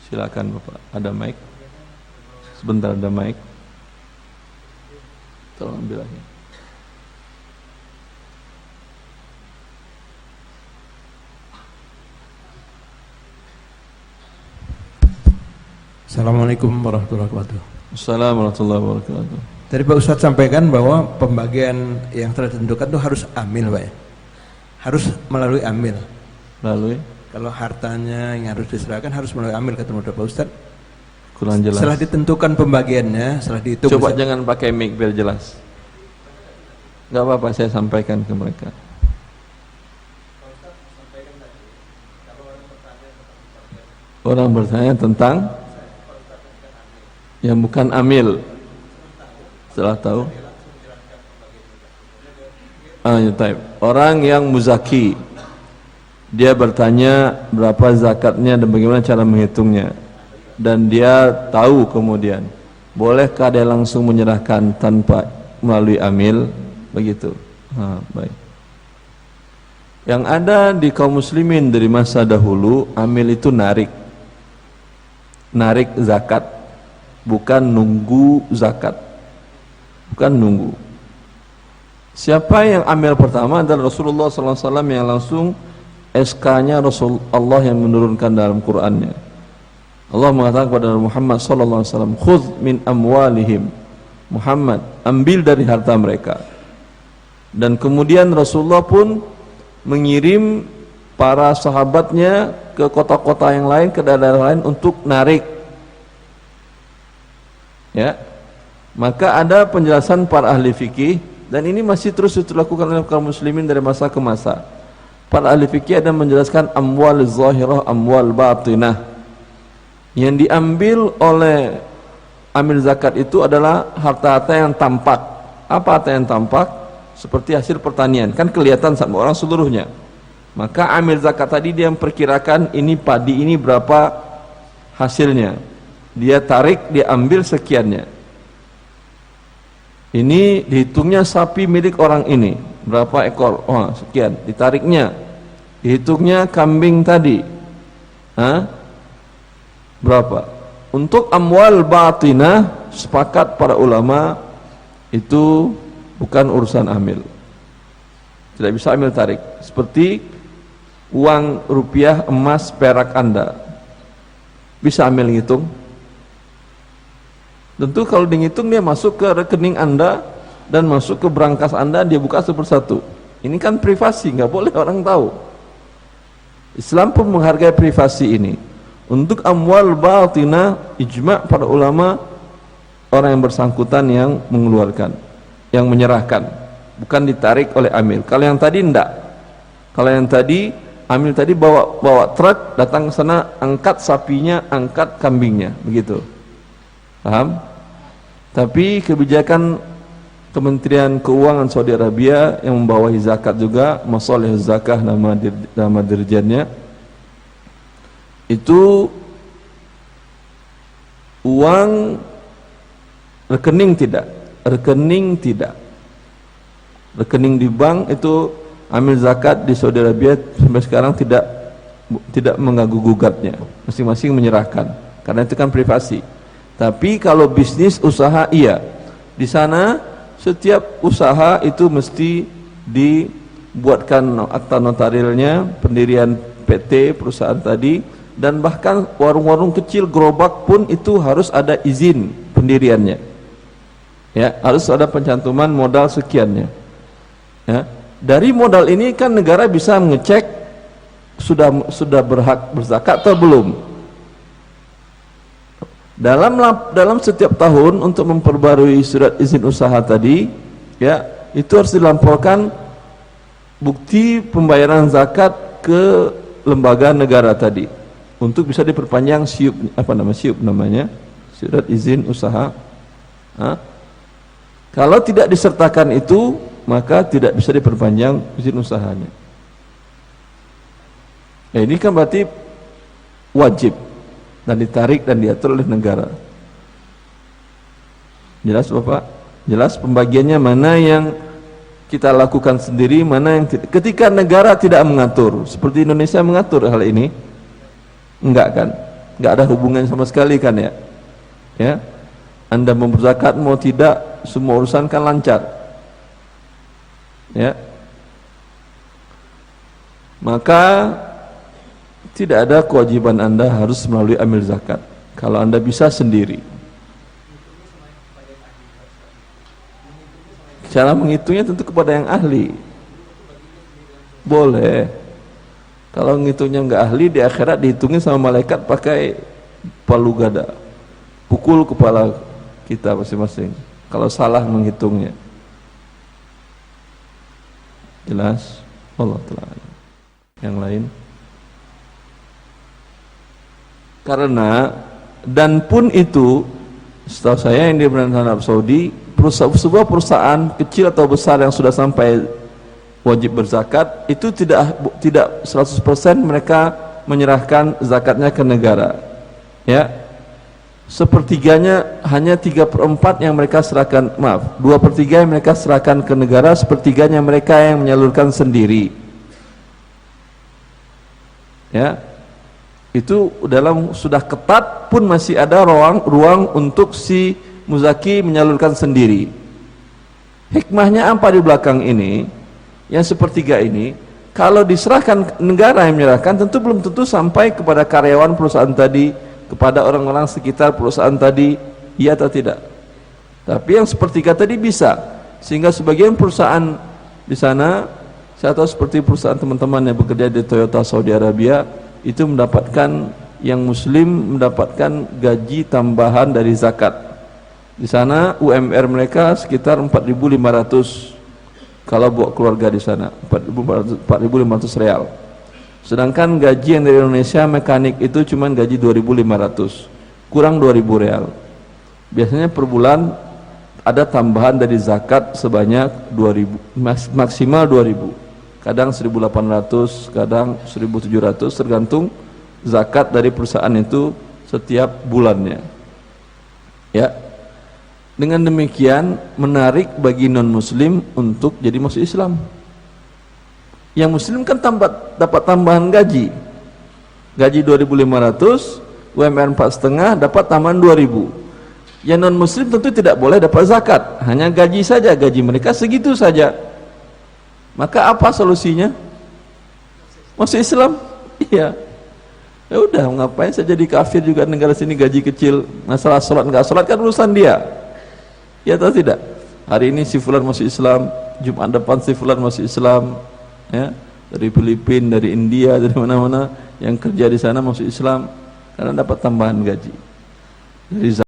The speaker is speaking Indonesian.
Silakan Bapak, ada mic. Sebentar, ada mic. Tolong ambil aja. Assalamualaikum warahmatullahi wabarakatuh. Assalamualaikum warahmatullahi wabarakatuh. Tadi Pak Ustadz sampaikan bahwa pembagian yang telah ditentukan itu harus amil, Pak ya? Harus melalui amil. Lalu Kalau hartanya yang harus diserahkan harus melalui amil, kata Pak Ustadz. kurang jelas. Setelah ditentukan pembagiannya, setelah dihitung. Coba jangan pakai mic biar jelas. Enggak apa-apa, saya sampaikan ke mereka. Orang bertanya tentang yang bukan amil. Setelah tahu, ya, orang yang muzaki, dia bertanya berapa zakatnya dan bagaimana cara menghitungnya, dan dia tahu kemudian, bolehkah dia langsung menyerahkan tanpa melalui amil, begitu. Baik. Yang ada di kaum muslimin dari masa dahulu, amil itu narik zakat, bukan nunggu zakat. Bukan nunggu. Siapa yang ambil pertama adalah Rasulullah SAW yang langsung SK-nya Rasulullah yang menurunkan dalam Qur'annya. Allah mengatakan kepada Muhammad SAW, "Khudh min amwalihim." Muhammad, ambil dari harta mereka. Dan kemudian Rasulullah pun mengirim para sahabatnya ke kota-kota yang lain, ke daerah lain untuk narik. Ya. Maka ada penjelasan para ahli fikih, dan ini masih terus dilakukan oleh kaum muslimin dari masa ke masa. Para ahli fikih ada menjelaskan amwal zahirah, amwal batinah. Yang diambil oleh amil zakat itu adalah harta-harta yang tampak. Apa harta yang tampak? Seperti hasil pertanian, kan kelihatan sama orang seluruhnya. Maka amil zakat tadi dia memperkirakan ini padi ini berapa hasilnya. Dia tarik, dia ambil sekiannya. Ini dihitungnya sapi milik orang ini, berapa ekor? Oh, sekian, ditariknya. Dihitungnya kambing tadi. Berapa? Untuk amwal batinah, sepakat para ulama itu bukan urusan amil. Tidak bisa amil tarik. Seperti uang rupiah, emas, perak Anda. Bisa amil ngitung? Tentu kalau dihitung dia masuk ke rekening Anda dan masuk ke brankas Anda, dia buka satu persatu. Ini kan privasi, nggak boleh orang tahu. Islam pun menghargai privasi ini. Untuk amwal batinah, ijma' para ulama, orang yang bersangkutan yang mengeluarkan, yang menyerahkan, bukan ditarik oleh amil. Kalau yang tadi enggak. Kalau yang tadi amil tadi bawa truk, datang ke sana, angkat sapinya, angkat kambingnya, begitu. Paham? Tapi kebijakan Kementerian Keuangan Saudi Arabia yang membawahi zakat juga, Masalih Zakah nama dirjennya, itu uang rekening tidak, rekening di bank itu amil zakat di Saudi Arabia sampai sekarang tidak mengganggu gugatnya, masing-masing menyerahkan karena itu kan privasi. Tapi kalau bisnis usaha, iya, di sana setiap usaha itu mesti dibuatkan akta notarilnya, pendirian PT perusahaan tadi, dan bahkan warung-warung kecil, gerobak pun itu harus ada izin pendiriannya. Ya, harus ada pencantuman modal sekiannya. Ya, dari modal ini kan negara bisa mengecek sudah berhak berzakat atau belum. Dalam setiap tahun untuk memperbarui surat izin usaha tadi, ya, itu harus dilaporkan bukti pembayaran zakat ke lembaga negara tadi untuk bisa diperpanjang SIUP namanya, surat izin usaha. Kalau tidak disertakan itu, maka tidak bisa diperpanjang izin usahanya. Ini kan berarti wajib dan ditarik dan diatur oleh negara. Jelas Bapak? Jelas pembagiannya mana yang kita lakukan sendiri, mana yang tidak. Ketika negara tidak mengatur, seperti Indonesia mengatur hal ini, enggak kan? nggak ada hubungan sama sekali kan ya. Ya, Anda mau berzakat mau tidak, semua urusan kan lancar. Ya, maka tidak ada kewajiban Anda harus melalui amil zakat. Kalau Anda bisa sendiri. Cara menghitungnya tentu kepada yang ahli. Boleh. Kalau ngitungnya nggak ahli, di akhirat dihitungin sama malaikat pakai palu gada, pukul kepala kita masing-masing kalau salah menghitungnya. Jelas? Allah Ta'ala. Yang lain? Karena dan pun itu, setahu saya yang di Arab Saudi, sebuah perusahaan kecil atau besar yang sudah sampai wajib berzakat itu tidak 100% mereka menyerahkan zakatnya ke negara. Ya, sepertiganya hanya 3/4 yang mereka serahkan, maaf, 2/3 yang mereka serahkan ke negara, sepertiganya mereka yang menyalurkan sendiri. Ya, itu dalam sudah ketat pun masih ada ruang untuk si muzaki menyalurkan sendiri. Hikmahnya apa di belakang ini? Yang sepertiga ini kalau diserahkan negara yang menyerahkan, tentu belum tentu sampai kepada karyawan perusahaan tadi, kepada orang-orang sekitar perusahaan tadi, iya atau tidak. Tapi yang sepertiga tadi bisa, sehingga sebagian perusahaan di sana, saya tahu seperti perusahaan teman-teman yang bekerja di Toyota Saudi Arabia, itu mendapatkan, yang muslim mendapatkan gaji tambahan dari zakat. Di sana UMR mereka sekitar 4.500 kalau buat keluarga di sana, 4.500 real. Sedangkan gaji yang dari Indonesia mekanik itu cuma gaji 2.500, kurang 2.000 real. Biasanya per bulan ada tambahan dari zakat sebanyak 2.000, maksimal 2.000, kadang 1.800, kadang 1.700, tergantung zakat dari perusahaan itu setiap bulannya. Ya, dengan demikian menarik bagi non muslim untuk jadi masuk Islam. Yang muslim kan dapat tambahan gaji 2.500, UMR 4,5 dapat tambahan 2.000. Yang non muslim tentu tidak boleh dapat zakat, hanya gaji saja, gaji mereka segitu saja. Maka apa solusinya? Masuk Islam? Iya. Ya udah, ngapain saya jadi kafir juga, negara sini gaji kecil, masalah sholat nggak sholat kan urusan dia. Ya atau tidak? Hari ini si fulan masuk Islam, Jumat depan si fulan masuk Islam, ya, dari Filipina, dari India, dari mana-mana yang kerja di sana masuk Islam karena dapat tambahan gaji dari